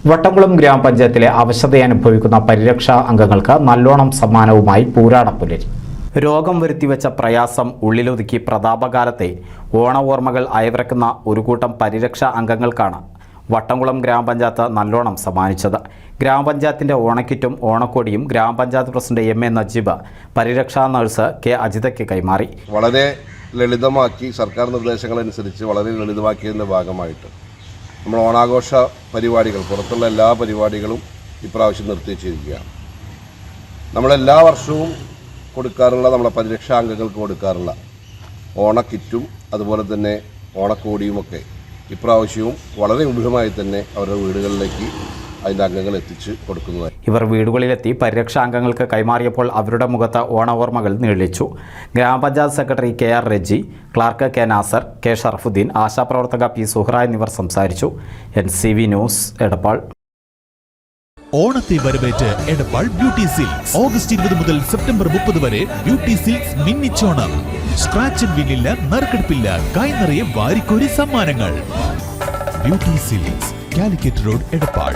വട്ടംകുളം ഗ്രാമപഞ്ചായത്തിലെ അവശതയനുഭവിക്കുന്ന പരിരക്ഷാ അംഗങ്ങൾക്ക് നല്ലോണം സമ്മാനവുമായി പൂരാടപ്പുലരി. രോഗം വരുത്തിവെച്ച പ്രയാസം ഉള്ളിലൊതുക്കി പ്രതാപകാലത്തെ ഓണ ഓർമ്മകൾ അയവിറക്കുന്ന ഒരു കൂട്ടം പരിരക്ഷാ അംഗങ്ങൾക്കാണ് വട്ടംകുളം ഗ്രാമപഞ്ചായത്ത് നല്ലോണം സമ്മാനിച്ചത്. ഗ്രാമപഞ്ചായത്തിൻ്റെ ഓണക്കിറ്റും ഓണക്കോടിയും ഗ്രാമപഞ്ചായത്ത് പ്രസിഡന്റ് എം.എ. നജീബ് പരിരക്ഷാ നഴ്സ് കെ. അജിതയ്ക്ക് കൈമാറി. വളരെ ലളിതമാക്കി സർക്കാർ നിർദ്ദേശങ്ങളനുസരിച്ച് വളരെ ലളിതമാക്കിയതിൻ്റെ ഭാഗമായിട്ട് നമ്മൾ ഓണാഘോഷ പരിപാടികൾ പുറത്തുള്ള എല്ലാ പരിപാടികളും ഇപ്രാവശ്യം നിർത്തിവെച്ചിരിക്കുകയാണ്. നമ്മളെല്ലാ വർഷവും കൊടുക്കാറുള്ള നമ്മളെ പരിരക്ഷാ അംഗങ്ങൾക്ക് കൊടുക്കാറുള്ള ഓണക്കിറ്റും അതുപോലെ തന്നെ ഓണക്കോടിയുമൊക്കെ ഇപ്രാവശ്യവും വളരെ വിപുലമായി തന്നെ അവരുടെ വീടുകളിലേക്ക് അതിൻ്റെ അംഗങ്ങൾ എത്തിച്ച് കൊടുക്കുന്നതായി. ഇവർ വീടുകളിലെത്തി പരിരക്ഷാ അംഗങ്ങൾക്ക് കൈമാറിയപ്പോൾ അവരുടെ മുഖത്ത് ഓണ ഓർമ്മകൾ നീളിച്ചു. ഗ്രാമപഞ്ചായത്ത് secretary K R. Reji, clerk K. Nasar, K. Sharafuddin, ആശാപ്രവർത്തക പി. സുഹ്റ എന്നിവർ സംസാരിച്ചു. NCV news, Edappal. ഓണത്തെ വരവേറ്റ് എടപ്പാൾ ബ്യൂട്ടി സിൽക്സ്. ഓഗസ്റ്റ് 20 മുതൽ സെപ്റ്റംബർ 30 വരെ ബ്യൂട്ടി സിൽക്സ് മിന്നിച്ചോണം. സ്ക്രാച്ച് ആൻഡ് വിന്നില്ല, നറുക്കെടുപ്പില്ല, കൈ നിറയെ വാരിക്കോരി സമ്മാനങ്ങൾ. Beauty silks, Calicut road, Edappal.